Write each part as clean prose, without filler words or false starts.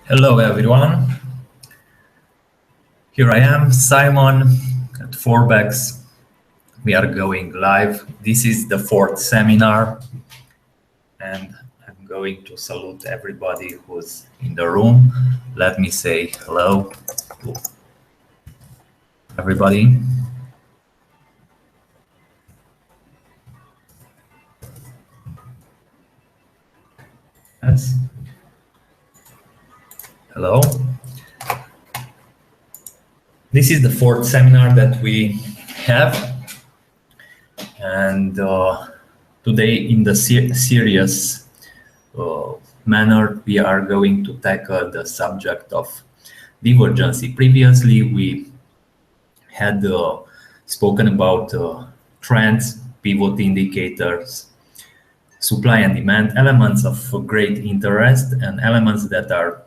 Hello everyone, here I am, Simon at Forbex. We are going live. This is the fourth seminar and I'm going to salute everybody who's in the room. Let me say hello to everybody. Yes. Hello. This is the fourth seminar that we have, and today in the serious manner we are going to tackle the subject of divergency. Previously we had spoken about trends, pivot indicators, supply and demand, elements of great interest and elements that are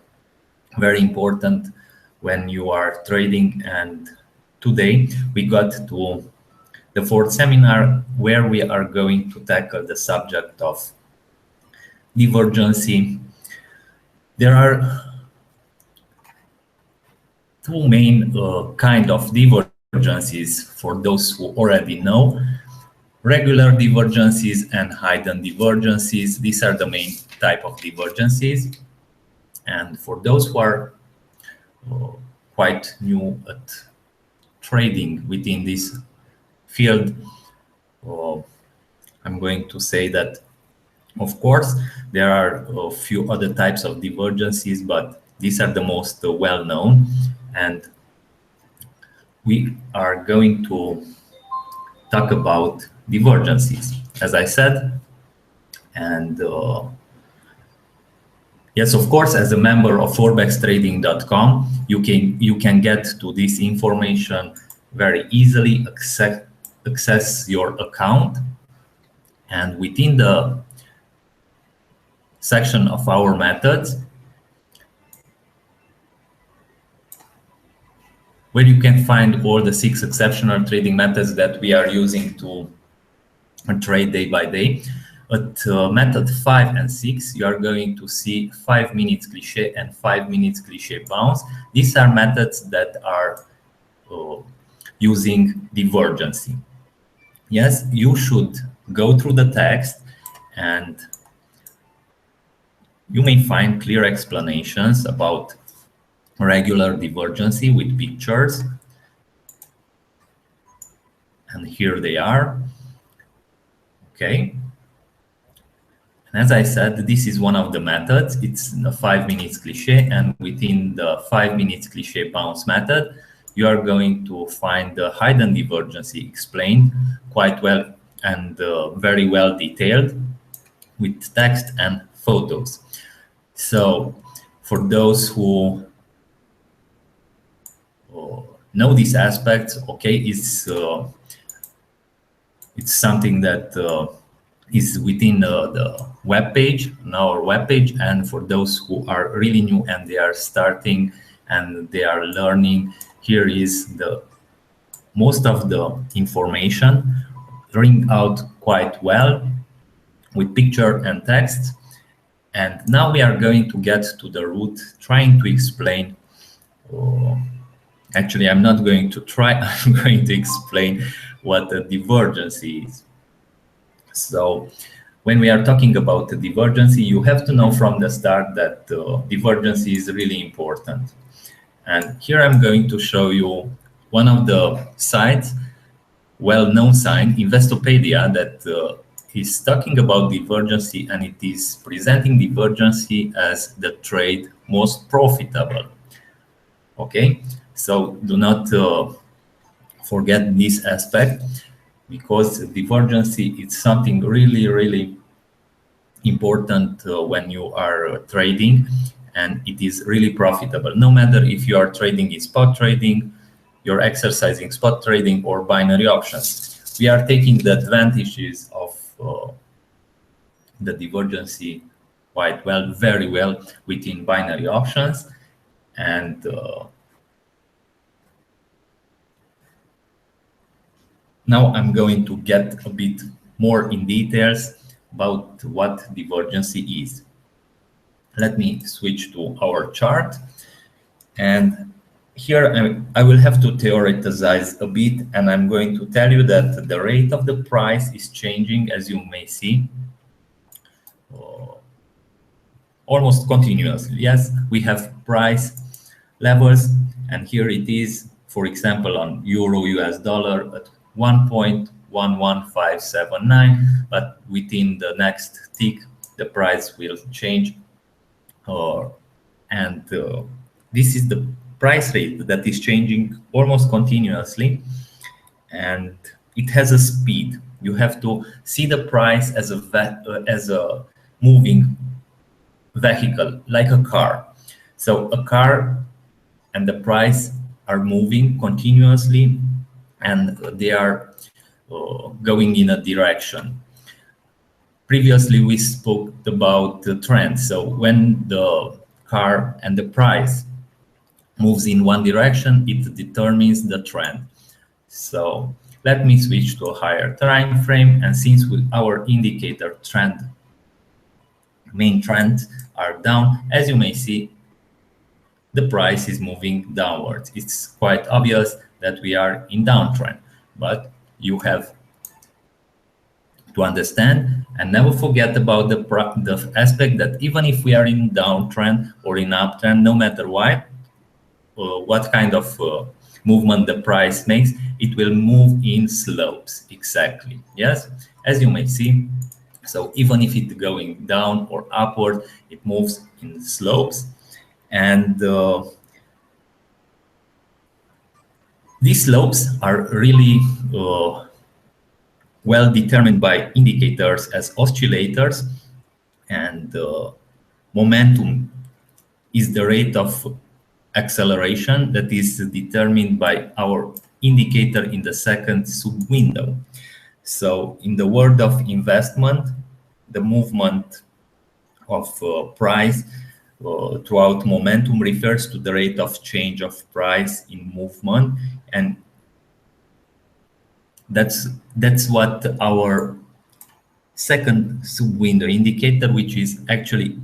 very important when you are trading. And today we got to the fourth seminar where we are going to tackle the subject of divergency. There are two main kind of divergences for those who already know: regular divergences and hidden divergences. These are the main type of divergences. And for those who are quite new at trading within this field, I'm going to say that, of course, there are a few other types of divergences, but these are the most well-known. And we are going to talk about divergences, as I said. And yes, of course, as a member of forbextrading.com, you can get to this information very easily, access your account, and within the section of our methods, where you can find all the 6 exceptional trading methods that we are using to trade day by day. At method 5 and 6, you are going to see 5 minutes cliche and 5 minutes cliche bounce. These are methods that are using divergency. Yes, you should go through the text and you may find clear explanations about regular divergency with pictures. And here they are. Okay. And as I said, this is one of the methods. It's the 5 minutes cliche, and within the 5 minutes cliche bounce method, you are going to find the hidden divergency explained quite well and very well detailed with text and photos. So for those who know these aspects, okay, it's something that is within the web page, on our web page. And for those who are really new and they are starting and they are learning, here is the most of the information written out quite well with picture and text. And now we are going to get to the root, trying to explain. Actually, I'm not going to try, I'm going to explain what the divergency is. So when we are talking about the divergency, you have to know from the start that divergency is really important. And here I'm going to show you one of the sites, well-known site, Investopedia, that is talking about divergency, and it is presenting divergency as the trade most profitable. Okay, so do not forget this aspect, because divergency is something really, really important when you are trading, and it is really profitable. No matter if you are trading in spot trading, you're exercising spot trading or binary options. We are taking the advantages of the divergency quite well, very well within binary options. And now I'm going to get a bit more in details about what divergency is. Let me switch to our chart. And here I will have to theoretize a bit, and I'm going to tell you that the rate of the price is changing, as you may see, almost continuously. Yes, we have price levels, and here it is, for example, on euro US dollar at 1.11579, but within the next tick, the price will change. And this is the price rate that is changing almost continuously, and it has a speed. You have to see the price as a moving vehicle, like a car. So a car and the price are moving continuously, and they are going in a direction. Previously, we spoke about the trend. So when the car and the price moves in one direction, it determines the trend. So let me switch to a higher time frame, and since our indicator trend, main trends are down, as you may see, the price is moving downwards. It's quite obvious that we are in downtrend, but you have to understand and never forget about the aspect that even if we are in downtrend or in uptrend, no matter what kind of movement the price makes, it will move in slopes. Exactly. Yes, as you may see. So even if it's going down or upward, it moves in slopes. And these slopes are really well determined by indicators as oscillators, and momentum is the rate of acceleration that is determined by our indicator in the second sub-window. So in the world of investment, the movement of price throughout momentum refers to the rate of change of price in movement, and that's what our second sub-window indicator, which is actually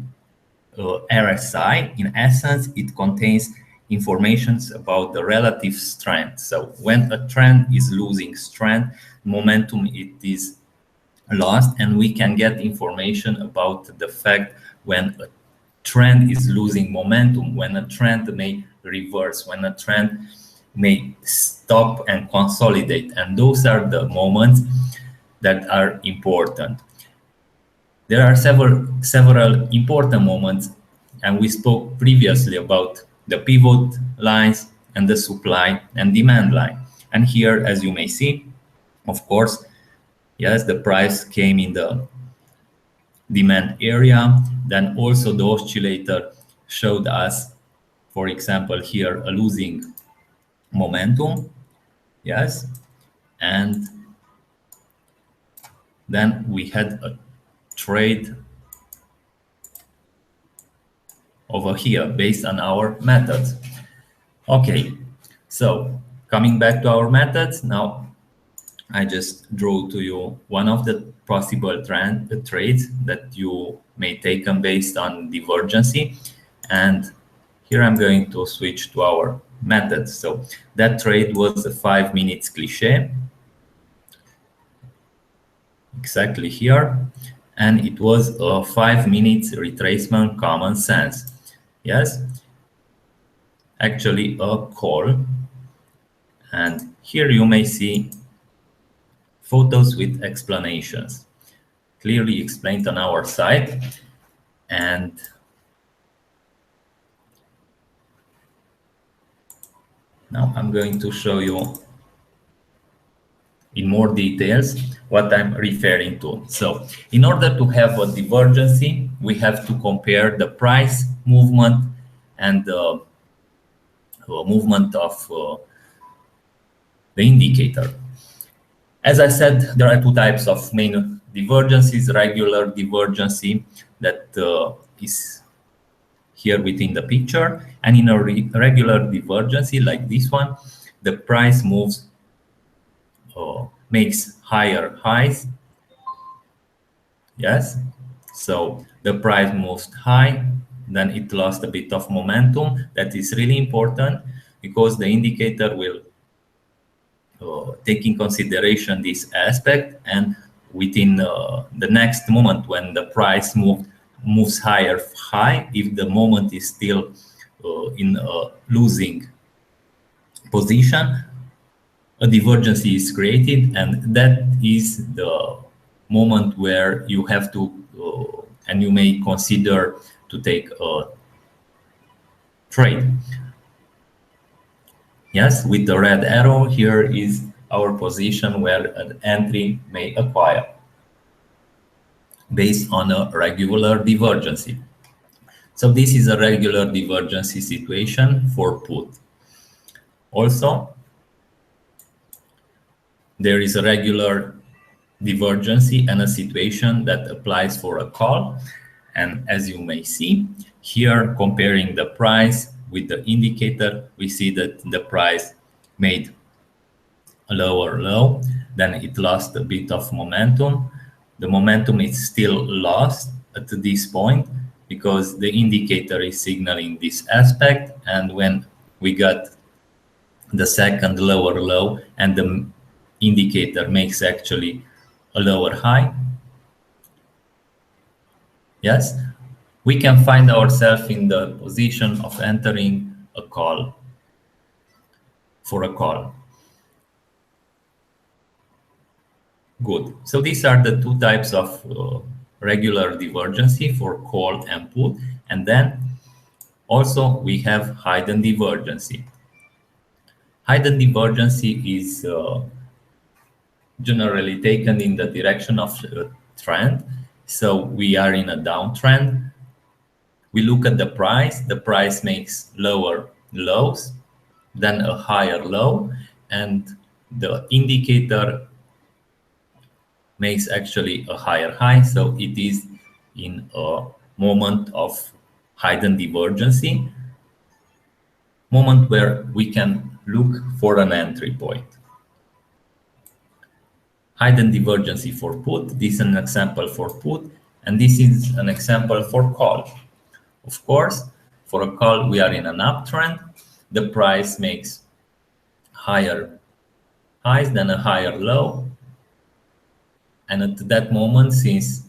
RSI. In essence, it contains information about the relative strength. So when a trend is losing strength, momentum it is lost, and we can get information about the fact when a trend is losing momentum, when a trend may reverse, when a trend may stop and consolidate. And those are the moments that are important. There are several important moments, and we spoke previously about the pivot lines and the supply and demand line. And here, as you may see, of course, yes, the price came in the demand area. Then also the oscillator showed us, for example, here a losing momentum. Yes, and then we had a trade over here based on our methods. Okay, so coming back to our methods, now I just drew to you one of the possible trades that you may take them based on divergency. And here I'm going to switch to our methods. So that trade was a 5 minutes cliche, exactly here. And it was a 5 minutes retracement common sense. Yes, actually a call. And here you may see photos with explanations, clearly explained on our site. And now I'm going to show you in more details what I'm referring to. So in order to have a divergency, we have to compare the price movement and the movement of the indicator. As I said, there are two types of main divergences: regular divergency that is here within the picture, and in a regular divergency like this one, the price moves makes higher highs. Yes, so the price moves high then it lost a bit of momentum. That is really important because the indicator will take in consideration this aspect, and within the next moment when the price moves high, if the moment is still in a losing position, a divergence is created, and that is the moment where you have to and you may consider to take a trade. Yes, with the red arrow, here is our position where an entry may acquire based on a regular divergence. So this is a regular divergence situation for put. Also, there is a regular divergence and a situation that applies for a call. And as you may see here, comparing the price with the indicator, we see that the price made a lower low, then it lost a bit of momentum. The momentum is still lost at this point because the indicator is signaling this aspect, and when we got the second lower low and the indicator makes actually a lower high, yes, we can find ourselves in the position of entering a call for a call. Good. So these are the two types of regular divergence for call and put. And then also we have hidden divergence. Hidden divergence is generally taken in the direction of trend. So we are in a downtrend. We look at the price makes lower lows, then a higher low, and the indicator makes actually a higher high. So it is in a moment of hidden divergence, moment where we can look for an entry point. Hidden divergence for put, this is an example for put, and this is an example for call. Of course, for a call, we are in an uptrend. The price makes higher highs, then a higher low. And at that moment, since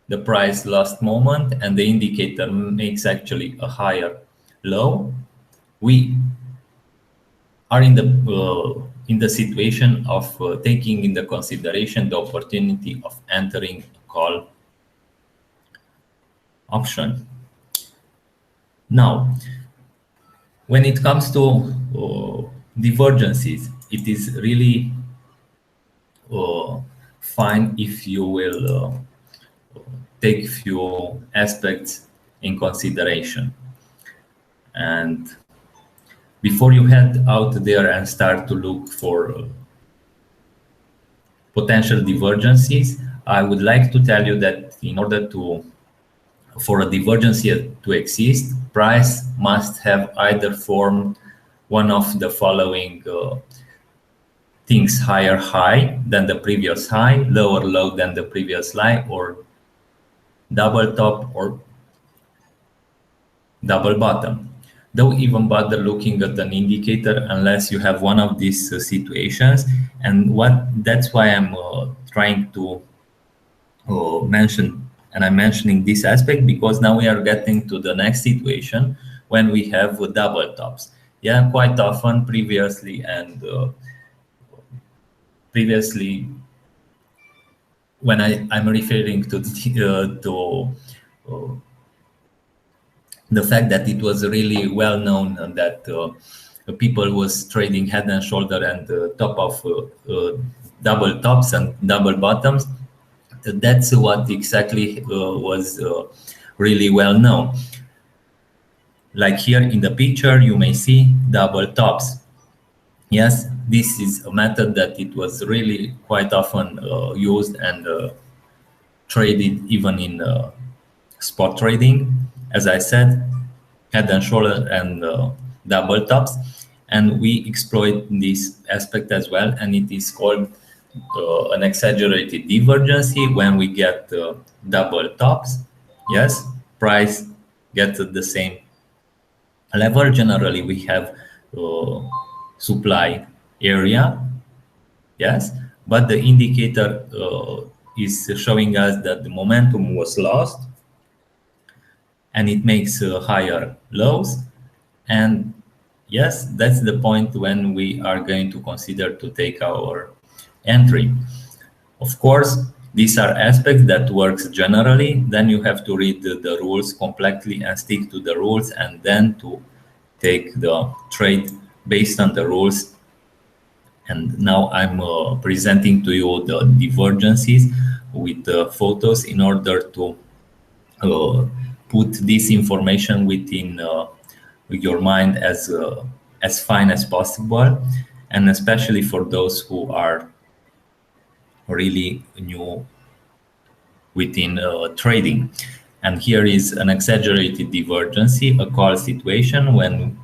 the price lost moment and the indicator makes actually a higher low, we are in the situation of taking into consideration the opportunity of entering a call option. Now, when it comes to divergences, it is really fine if you will take few aspects in consideration. And before you head out there and start to look for potential divergences, I would like to tell you that in order for a divergence to exist, price must have either formed one of the following things: higher high than the previous high, lower low than the previous high, or double top or double bottom. Don't even bother looking at an indicator unless you have one of these situations. And that's why I'm trying to mention, and I'm mentioning this aspect because now we are getting to the next situation when we have double tops. Yeah, quite often previously when I'm referring to the fact that it was really well known that people was trading head and shoulder and top of double tops and double bottoms. That's what exactly was really well known. Like here in the picture, you may see double tops. Yes, this is a method that it was really quite often used and traded even in spot trading. As I said, head and shoulder and double tops. And we exploit this aspect as well, and it is called an exaggerated divergence when we get double tops. Yes, price get the same level. Generally, we have uh, supply area, yes, but the indicator is showing us that the momentum was lost, and it makes higher lows. And yes, that's the point when we are going to consider to take our entry. Of course, these are aspects that works generally. Then you have to read the rules completely and stick to the rules, and then to take the trade based on the rules. And now I'm presenting to you the divergences with photos in order to uh, put this information within your mind as fine as possible, and especially for those who are really new within trading. And here is an exaggerated divergency, a call situation when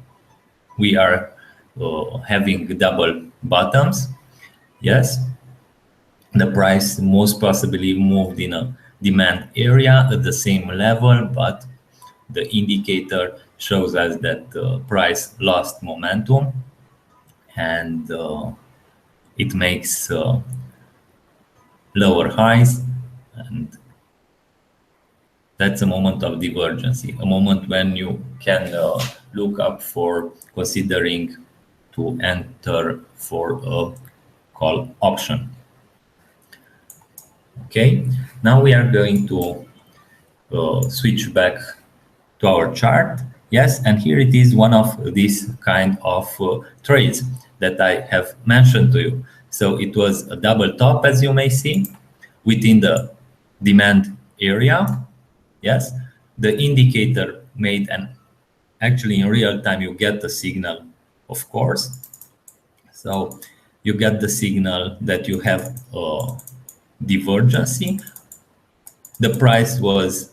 we are having double bottoms. Yes, the price most possibly moved in a demand area at the same level, but the indicator shows us that the price lost momentum, and it makes lower highs, and that's a moment of divergency, a moment when you can look up for considering to enter for a call option. Okay, now we are going to switch back to our chart. Yes, and here it is, one of these kind of trades that I have mentioned to you. So it was a double top, as you may see, within the demand area. Yes, the indicator made an, actually in real time you get the signal, of course. So you get the signal that you have divergency. The price was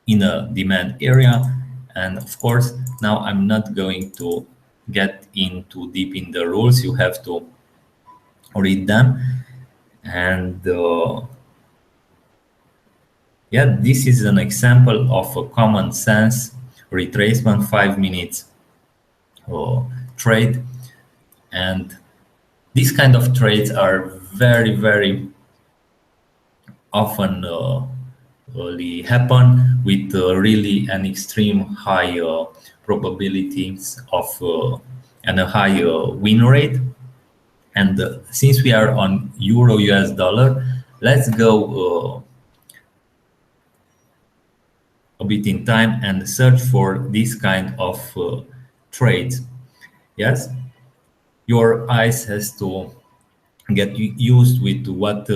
in a demand area, and of course now I'm not going to get in too deep in the rules. You have to read them, and yeah, this is an example of a common sense retracement 5 minutes trade. And these kind of trades are very often really happen with really an extreme high probabilities of and a high win rate. And since we are on euro US dollar, let's go a bit in time and search for this kind of trades. Yes, your eyes has to get used with what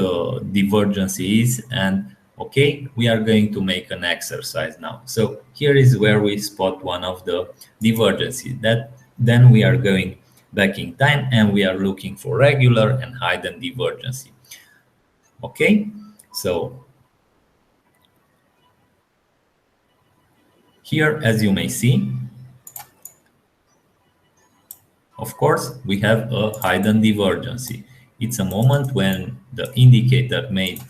divergence is. And okay, we are going to make an exercise now. So here is where we spot one of the divergences. That then we are going back in time and we are looking for regular and hidden divergence. Okay, so here, as you may see, of course, we have a hidden divergence. It's a moment when the indicator made,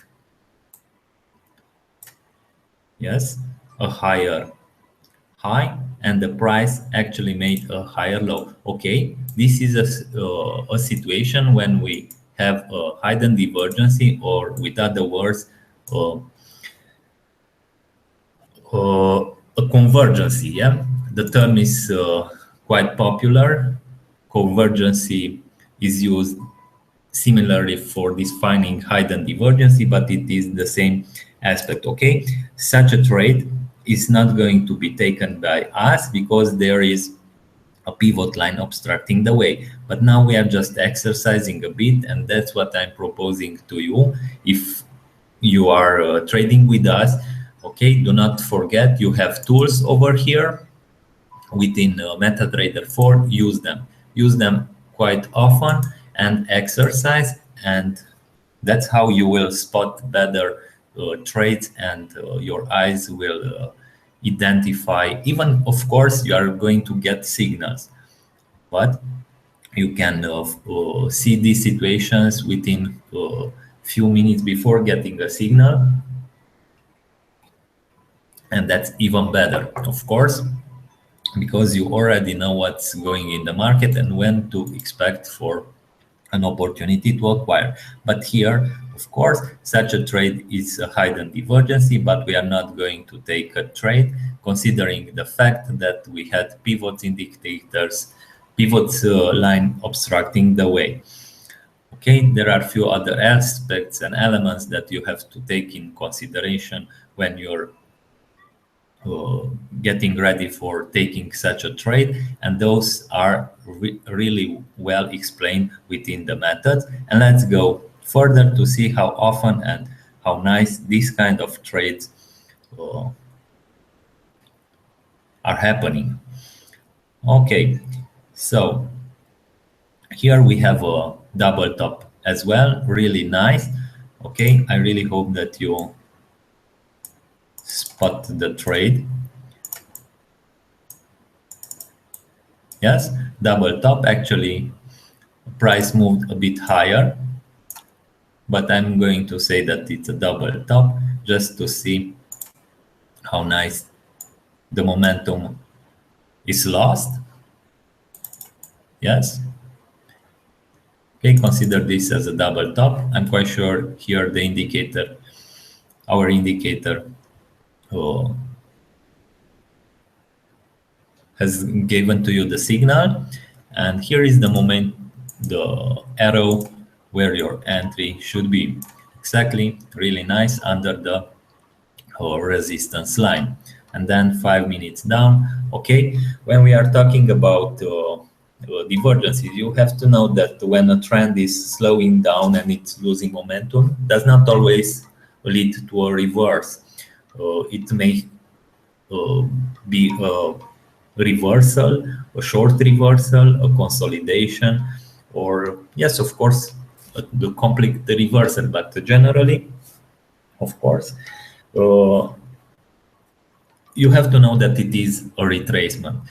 yes, a higher high, and the price actually made a higher low. Okay, this is a situation when we have a hidden divergence, or with other words, a convergence. Yeah, the term is quite popular. Convergence is used similarly for defining hidden divergence, but it is the same aspect. Okay, such a trade is not going to be taken by us because there is a pivot line obstructing the way. But now we are just exercising a bit, and that's what I'm proposing to you. If you are trading with us, okay, do not forget you have tools over here within MetaTrader 4. Use them quite often and exercise, and that's how you will spot better trades, and your eyes will identify. Even, of course, you are going to get signals, but you can see these situations within a few minutes before getting a signal. And that's even better, of course, because you already know what's going in the market and when to expect for an opportunity to acquire. But here, of course, such a trade is a hidden divergency, but we are not going to take a trade considering the fact that we had pivots indicators, pivots line obstructing the way. Okay, there are a few other aspects and elements that you have to take in consideration when you're getting ready for taking such a trade, and those are really well explained within the method. And let's go further to see how often and how nice these kind of trades uh, are happening. Okay, so here we have a double top as well, really nice. Okay, I really hope that you spot the trade. Yes, double top. Actually, price moved a bit higher, but I'm going to say that it's a double top just to see how nice the momentum is lost. Yes. Okay, consider this as a double top. I'm quite sure here the indicator, our indicator, uh, has given to you the signal, and here is the moment, the arrow where your entry should be. Exactly, really nice under the resistance line. And then 5 minutes down. Okay, when we are talking about divergences, you have to know that when a trend is slowing down and it's losing momentum, does not always lead to a reverse. It may be a reversal, a short reversal, a consolidation, or yes, of course, the complete reversal. But generally, of course, uh, you have to know that it is a retracement,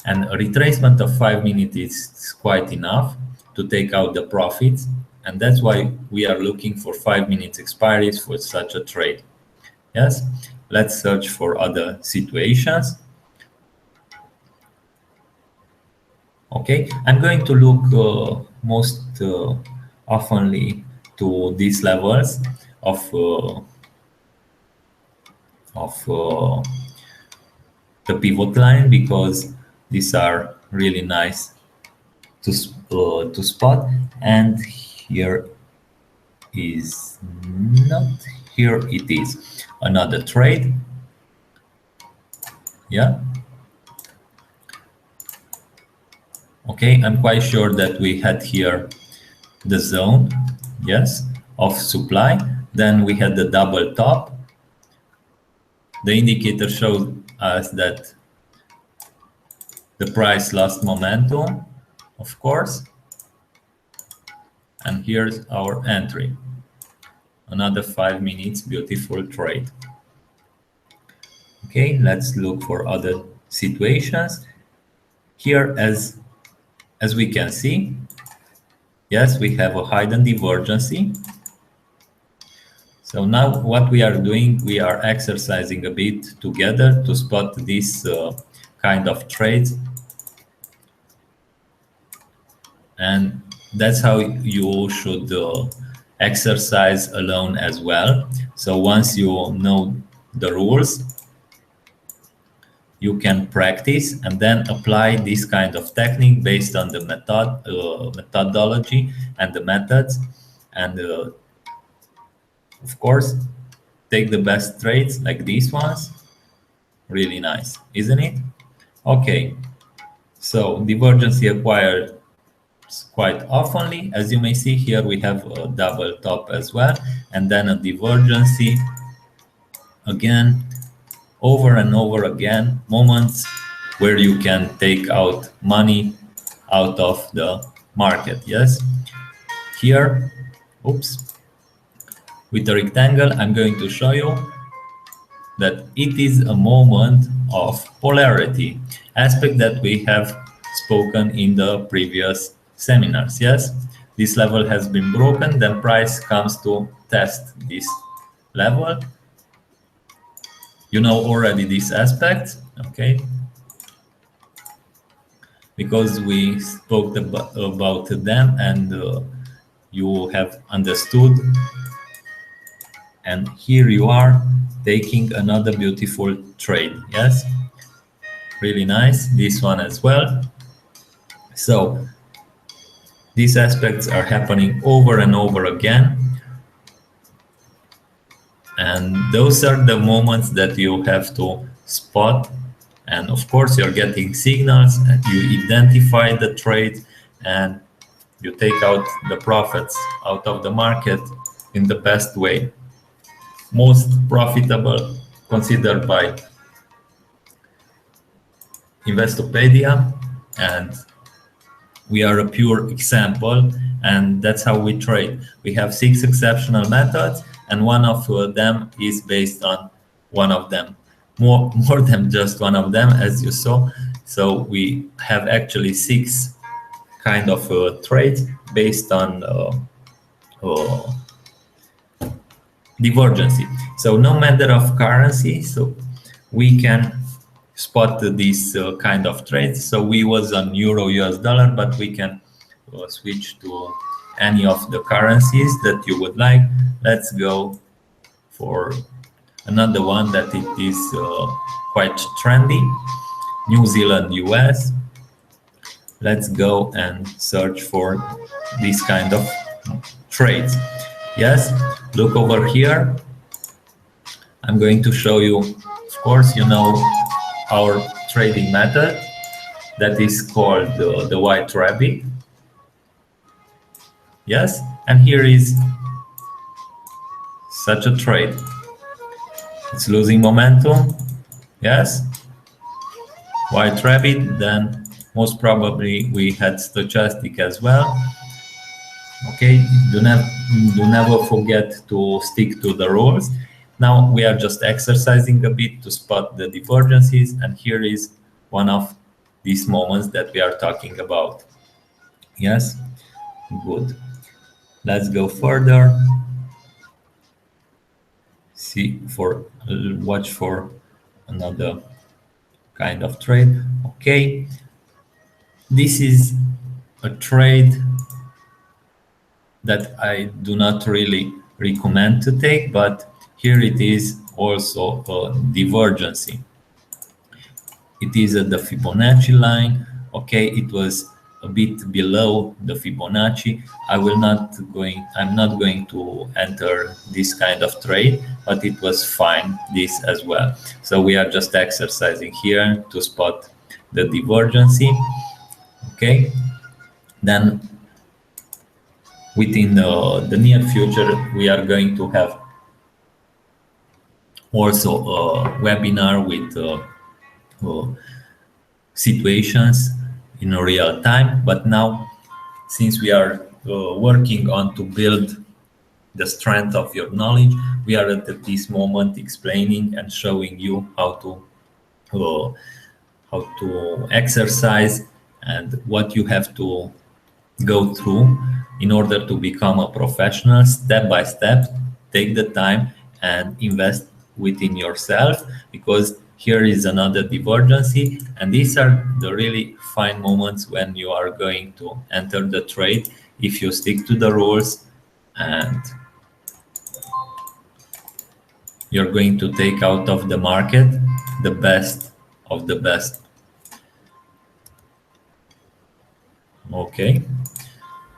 and a retracement of 5 minutes is quite enough to take out the profits, and that's why we are looking for 5 minutes expiries for such a trade. Yes, let's search for other situations. Okay, I'm going to look most oftenly to these levels of the pivot line, because these are really nice to spot. And here is not, here it is another trade. Yeah. Okay, I'm quite sure that we had here the zone, yes, of supply. Then we had the double top. The indicator shows us that the price lost momentum, of course. And here's our entry. Another 5 minutes, beautiful trade. Okay, let's look for other situations. Here, as we can see, yes, we have a hidden divergency. So now what we are doing, we are exercising a bit together to spot this kind of trades. And that's how you should exercise alone as well. So once you know the rules, you can practice and then apply this kind of technique based on the methodology and the methods, and of course take the best trades like these ones. Really nice, isn't it? Okay, so divergency acquired quite oftenly. As you may see here, we have a double top as well, and then a divergency again, over and over again, moments where you can take out money out of the market. Yes, here, oops, with the rectangle, I'm going to show you that it is a moment of polarity, aspect that we have spoken in the previous seminars. Yes, this level has been broken, then price comes to test this level. You know already these aspects, okay? Because we spoke about them, and you have understood. And here you are taking another beautiful trade. Yes, really nice. This one as well. So these aspects are happening over and over again. And those are the moments that you have to spot. And of course, you're getting signals, and you identify the trade, and you take out the profits out of the market in the best way. Most profitable considered by Investopedia, and we are a pure example, and that's how we trade. We have 6 exceptional methods, and one of them is based on one of them. More than just one of them, as you saw. So we have actually 6 kind of trades based on uh, divergency. So no matter of currency, so we can spot these kind of trades. So we was on euro US dollar, but we can switch to any of the currencies that you would like. Let's go for another one that it is quite trendy, New Zealand US. Let's go and search for this kind of trades. Yes, look over here. I'm going to show you, of course, you know, our trading method that is called the white rabbit. Yes, and here is such a trade. It's losing momentum. Yes, white rabbit. Then most probably we had stochastic as well. Okay, do never forget to stick to the rules. Now we are just exercising a bit to spot the divergences, and here is one of these moments that we are talking about. Yes, good. Let's go further. Watch for another kind of trade. Okay, this is a trade that I do not really recommend to take, but here it is also a divergency. It is at the Fibonacci line. Okay, it was a bit below the Fibonacci. I'm not going to enter this kind of trade, but it was fine, this as well. So we are just exercising here to spot the divergency. Okay, then within the near future, we are going to have also a webinar with situations in real time. But now, since we are working on to build the strength of your knowledge, we are at this moment explaining and showing you uh, how to exercise and what you have to go through in order to become a professional step by step. Take the time and invest within yourself, because here is another divergency, and these are the really fine moments when you are going to enter the trade if you stick to the rules, and you're going to take out of the market the best of the best. Okay,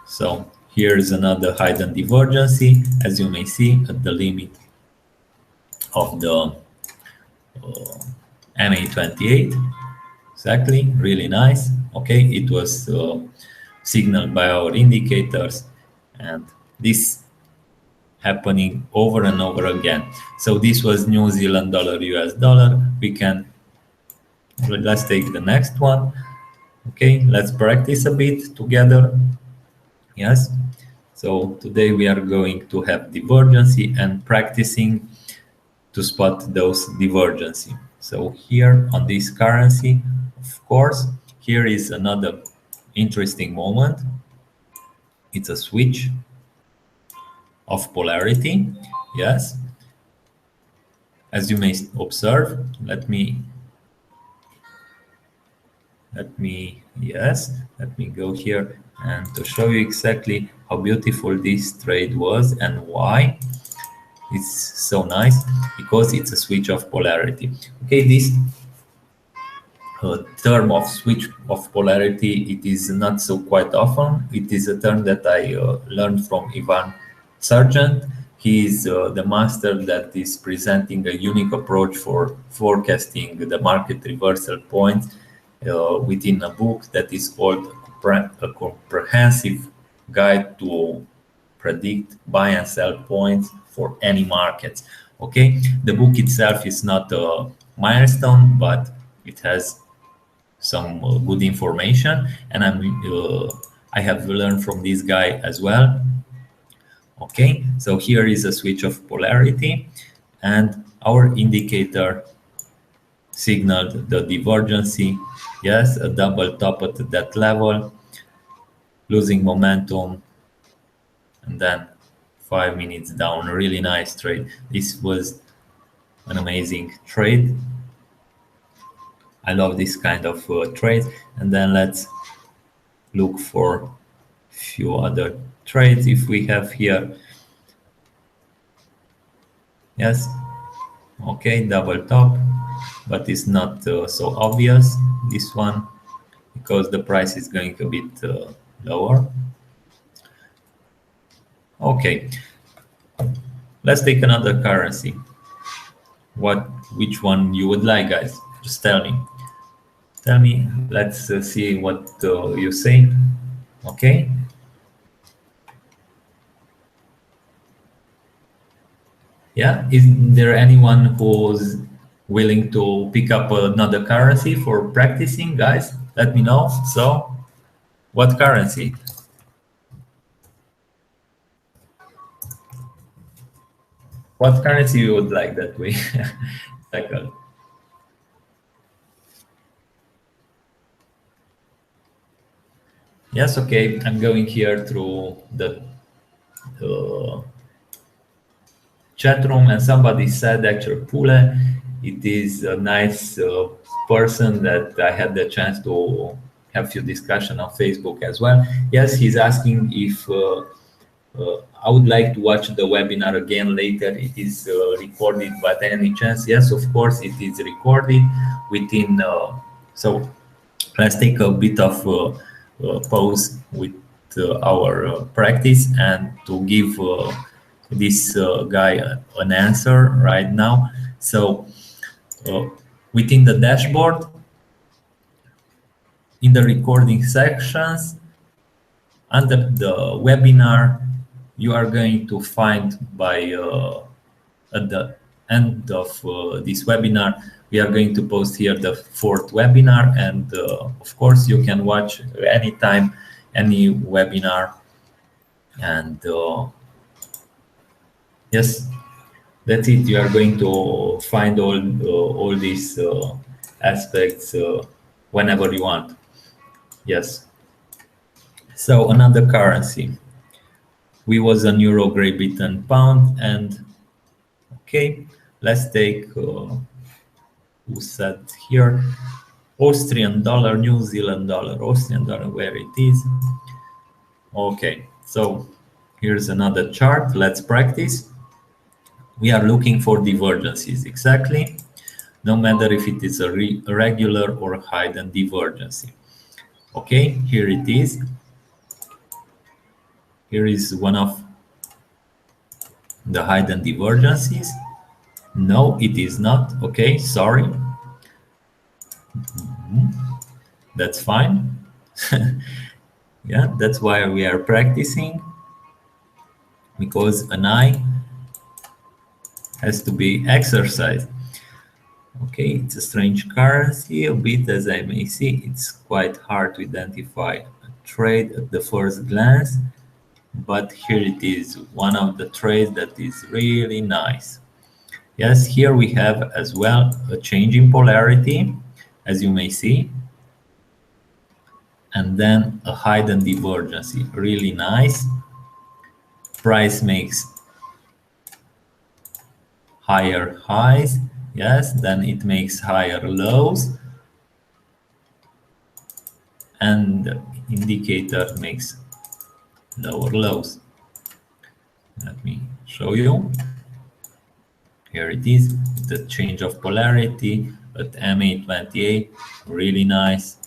so here is another hidden divergency, as you may see at the limit of the MA28. Exactly, really nice. Okay, it was signaled by our indicators, and this happening over and over again. So this was New Zealand dollar, US dollar. Let's take the next one. Okay, let's practice a bit together. Yes, so today we are going to have divergency and practicing to spot those divergency. So here on this currency, of course, here is another interesting moment. It's a switch of polarity. Yes, As you may observe, let me go here and to show you exactly how beautiful this trade was and why it's so nice, because it's a switch of polarity. Okay, this term of switch of polarity, it is not so quite often. It is a term that I learned from Ivan Sargent. He is the master that is presenting a unique approach for forecasting the market reversal points within a book that is called A Comprehensive Guide to Predict Buy and Sell Points for Any Markets. Okay, the book itself is not a milestone, but it has some good information, and I have learned from this guy as well. Okay, so here is a switch of polarity, and our indicator signaled the divergency. Yes, a double top at that level, losing momentum, and then 5 minutes down. Really nice trade. This was an amazing trade. I love this kind of trade. And then let's look for few other trades if we have here. Yes, okay, double top, but it's not so obvious, this one, because the price is going a bit lower. Okay, let's take another currency. Which one you would like, guys? Just tell me. Let's see what you say. Okay, yeah, is there anyone who's willing to pick up another currency for practicing, guys? Let me know. So what currency? What currency you would like that we tackle? Yes, okay, I'm going here through the chat room, and somebody said actually Pule, it is a nice person that I had the chance to have few discussion on Facebook as well. Yes, he's asking if I would like to watch the webinar again later. It is recorded, but any chance? Yes, of course, it is recorded within. So let's take a bit of pause with our practice and to give this guy an answer right now. So within the dashboard, in the recording sections, under the webinar, you are going to find by at the end of this webinar, we are going to post here the 4th webinar, and of course you can watch anytime any webinar. And yes, that's it. You are going to find all these aspects whenever you want. Yes. So another currency. We was an euro, Great Britain, pound, and okay, let's take who said here Austrian dollar, New Zealand dollar, Austrian dollar, where it is. Okay, so here's another chart. Let's practice. We are looking for divergences exactly, no matter if it is a regular or a hidden divergency. Okay, here it is. Here is one of the hidden divergences. No, it is not. Okay, sorry. That's fine. Yeah, that's why we are practicing, because an eye has to be exercised. Okay, it's a strange currency a bit, as I may see. It's quite hard to identify a trade at the first glance, but here it is, one of the trades that is really nice. Yes, here we have as well a change in polarity, as you may see, and then a hidden divergency, really nice. Price makes higher highs, yes, then it makes higher lows, and the indicator makes lower lows. Let me show you. Here it is, the change of polarity at MA28, really nice.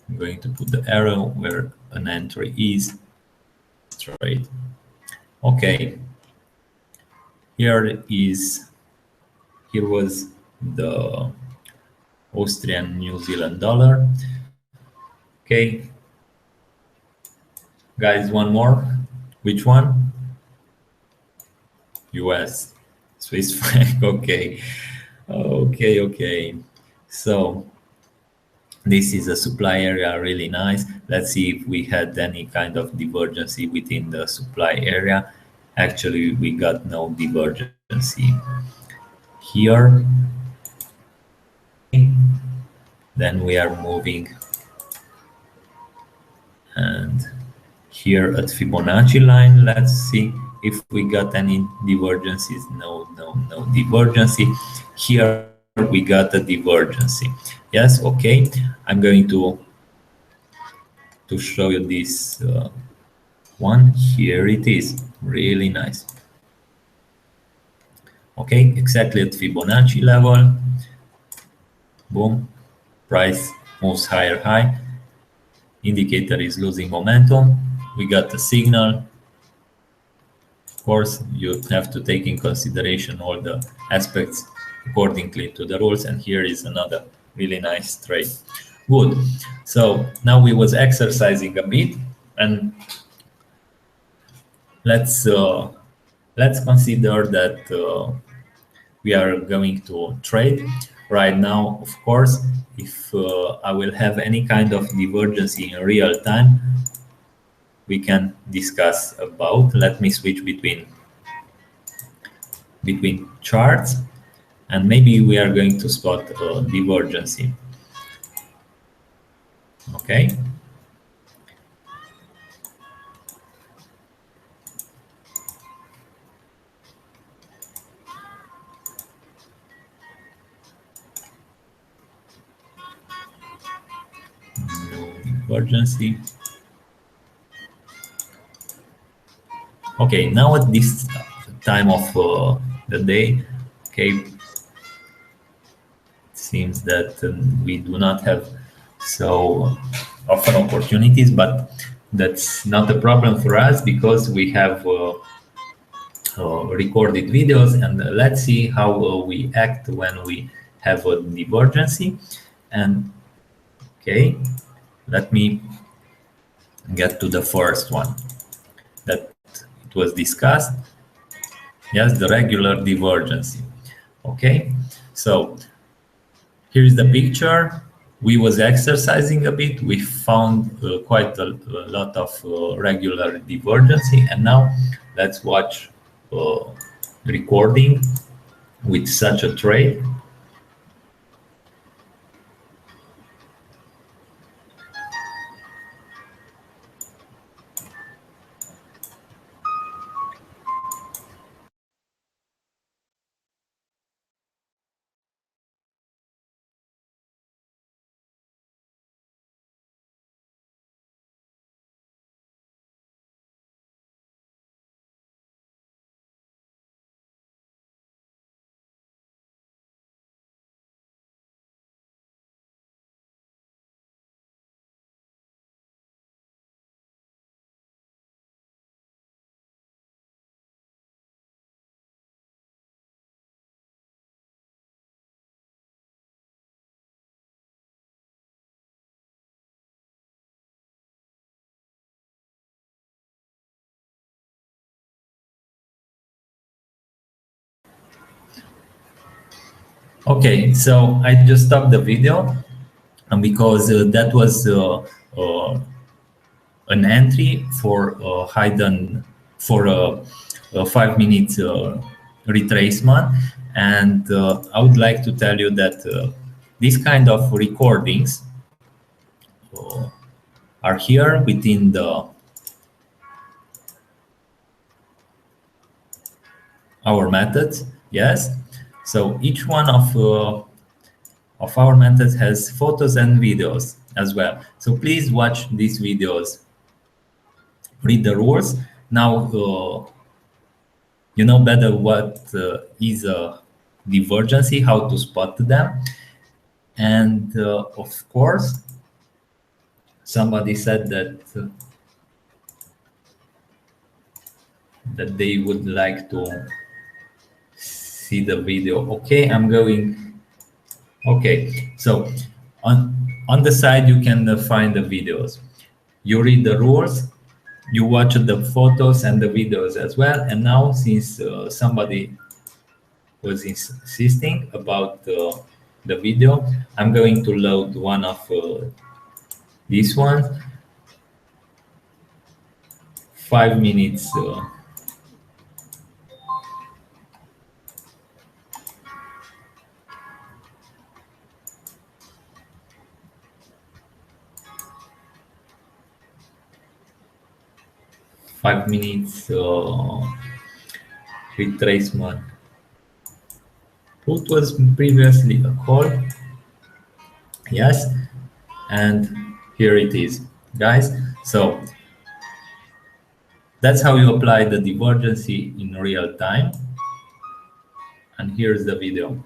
I'm going to put the arrow where an entry is, straight. Okay, here was the Austrian New Zealand dollar. Okay, guys, one more. Which one? US, Swiss franc. Okay. So this is a supply area, really nice. Let's see if we had any kind of divergency within the supply area. Actually, we got no divergency here. Then we are moving, and here at Fibonacci line, let's see if we got any divergences. No divergency. Here we got a divergency. Yes, okay. I'm going to show you this one. Here it is, really nice. Okay, exactly at Fibonacci level. Boom, price moves higher high. Indicator is losing momentum. We got the signal. Of course, you have to take in consideration all the aspects accordingly to the rules. And here is another really nice trade. Good. So now we was exercising a bit, and let's consider that we are going to trade right now. Of course, if I will have any kind of divergency in real time, we can discuss about. Let me switch between charts, and maybe we are going to spot divergency. Okay. Divergency. Okay, now at this time of the day, okay, it seems that we do not have so often opportunities, but that's not a problem for us because we have recorded videos, and let's see how we act when we have a divergency. And okay, let me get to the first one that it was discussed. Yes, the regular divergency. Okay, so here is the picture. We was exercising a bit. We found quite a lot of regular divergency, and now let's watch recording with such a trade. Okay, so I just stopped the video because that was an entry for hidden for a 5 minute retracement, and I would like to tell you that these kind of recordings are here within the our methods. Yes. So each one of our methods has photos and videos as well. So please watch these videos, read the rules. Now you know better what is a divergency, how to spot them. And of course, somebody said that they would like to see the video. Okay, I'm going. Okay, so on the side you can find the videos. You read the rules, you watch the photos and the videos as well. And now, since somebody was insisting about the video, I'm going to load one of these ones. 5 minutes. 5 minutes retracement. What was previously a call? Yes, and here it is, guys. So that's how you apply the divergency in real time. And here's the video.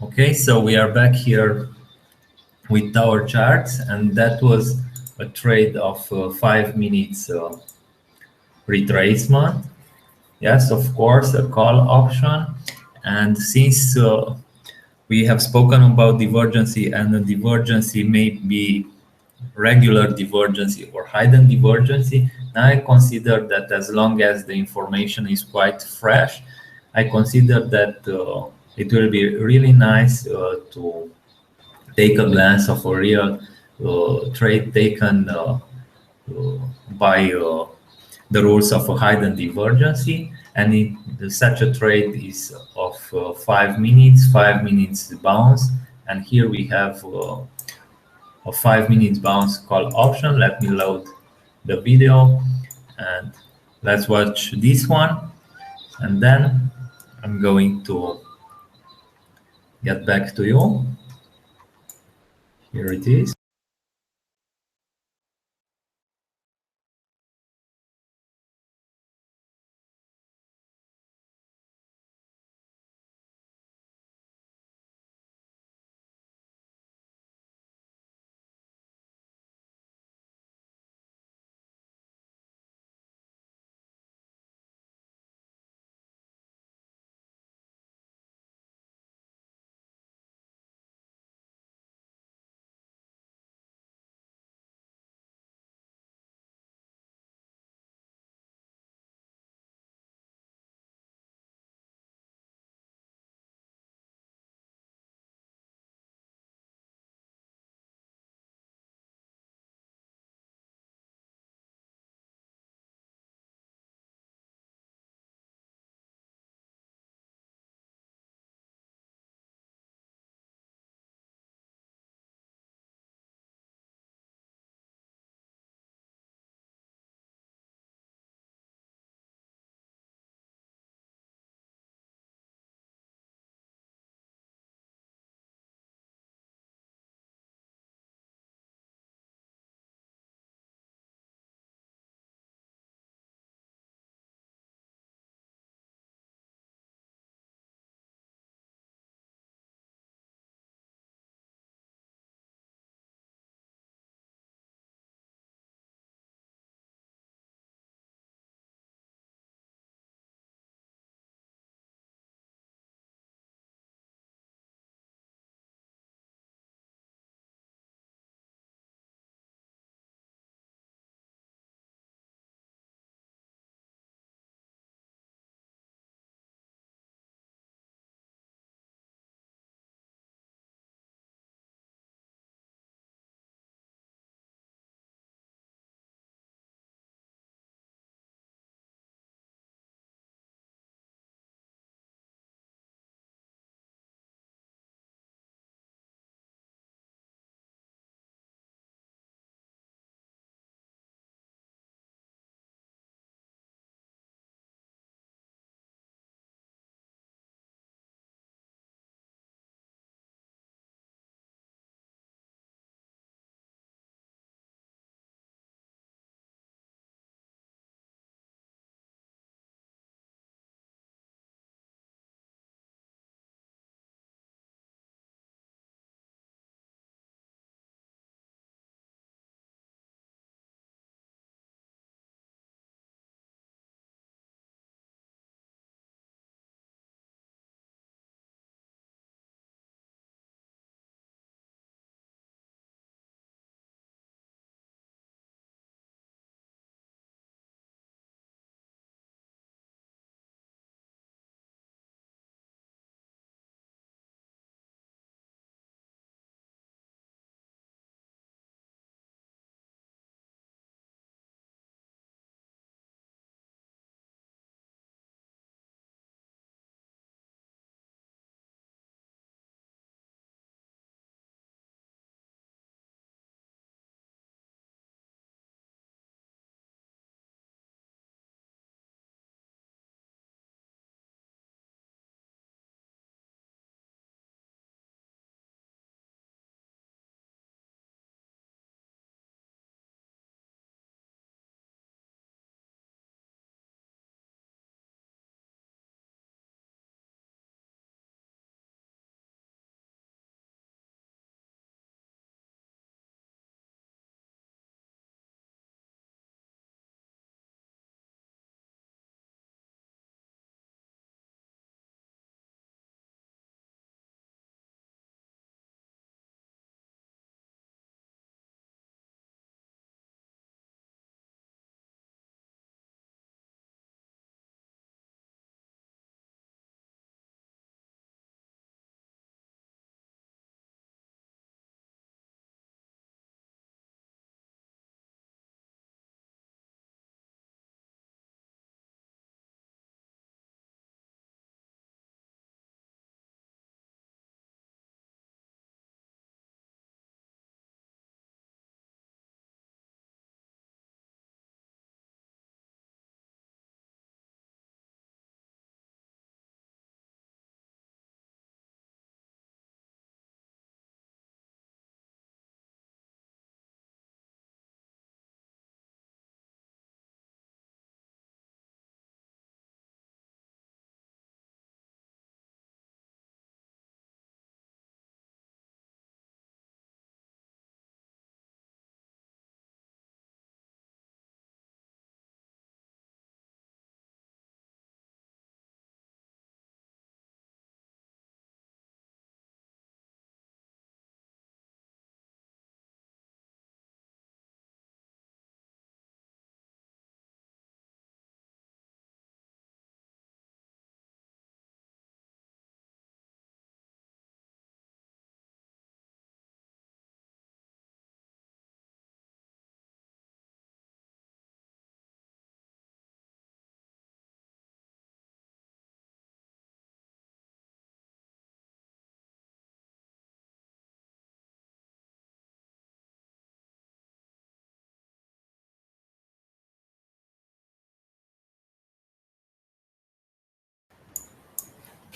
Okay, so we are back here with our charts, and that was a trade of 5 minutes retracement. Yes, of course, a call option. And since we have spoken about divergency, and the divergency may be regular divergency or hidden divergency, now I consider that as long as the information is quite fresh, I consider that it will be really nice to take a glance of a real trade taken uh, by the rules of a hidden divergency. And such a trade is of 5 minutes, 5 minutes bounce. And here we have a 5 minutes bounce call option. Let me load the video and let's watch this one. And then I'm going to get back to you. Here it is.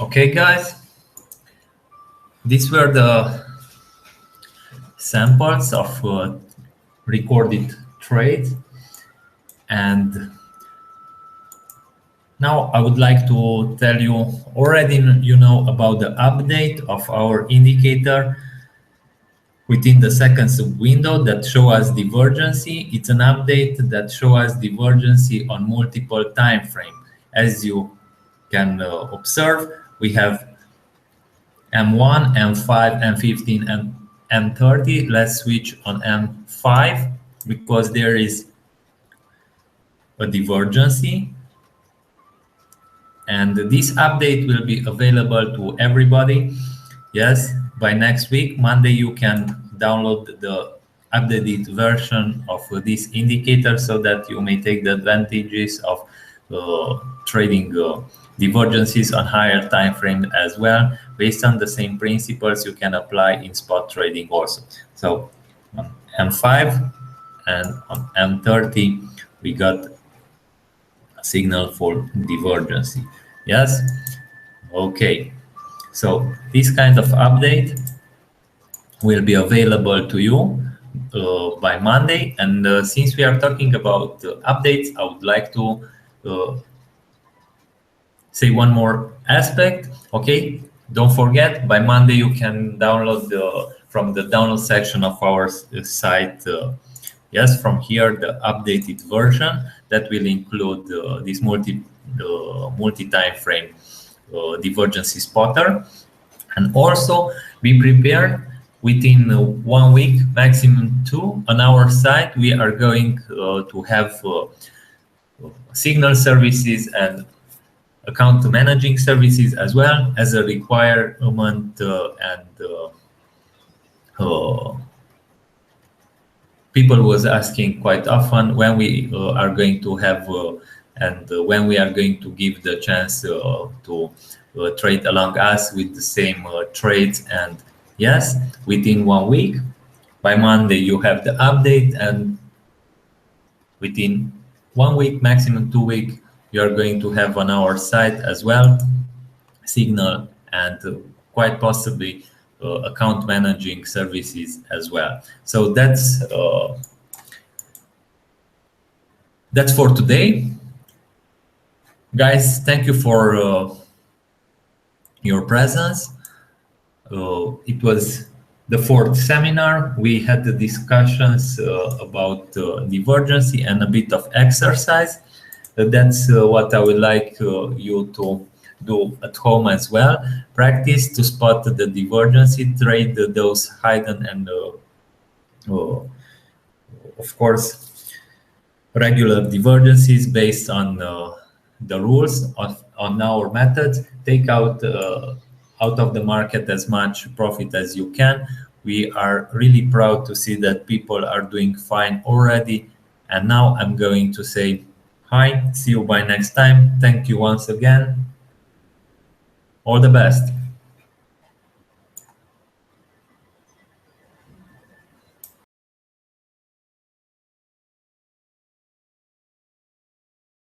Okay, guys, these were the samples of recorded trades, and now I would like to tell you, already you know about the update of our indicator within the seconds window that show us divergency. It's an update that show us divergency on multiple time frame. As you can observe, we have M1, M5, M15, and M30. Let's switch on M5 because there is a divergency, and this update will be available to everybody. Yes, by next week, Monday, you can download the updated version of this indicator so that you may take the advantages of trading divergences on higher time frame as well. Based on the same principles, you can apply in spot trading also. So on M5 and on M30, we got a signal for divergency. Yes, okay. So this kind of update will be available to you by Monday. And since we are talking about updates, I would like to say one more aspect. Okay, don't forget, by Monday you can download from the download section of our site. Yes, from here the updated version that will include this multi-time frame divergency spotter. And also be prepared, within 1 week, maximum 2, on our site we are going to have signal services and account managing services as well as a requirement, and people was asking quite often when we are going to have and when we are going to give the chance to trade along us with the same trades. And yes, within 1 week, by Monday you have the update, and within 1 week, maximum 2 weeks, you are going to have on our site as well signal and quite possibly account managing services as well. So that's for today, guys. Thank you for your presence. It was the 4th seminar. We had the discussions about divergency and a bit of exercise. That's what I would like you to do at home as well. Practice to spot the divergency, trade those hidden and of course regular divergences based on the rules on our method. Take out of the market as much profit as you can. We are really proud to see that people are doing fine already. And now I'm going to say hi, see you by next time. Thank you once again. All the best.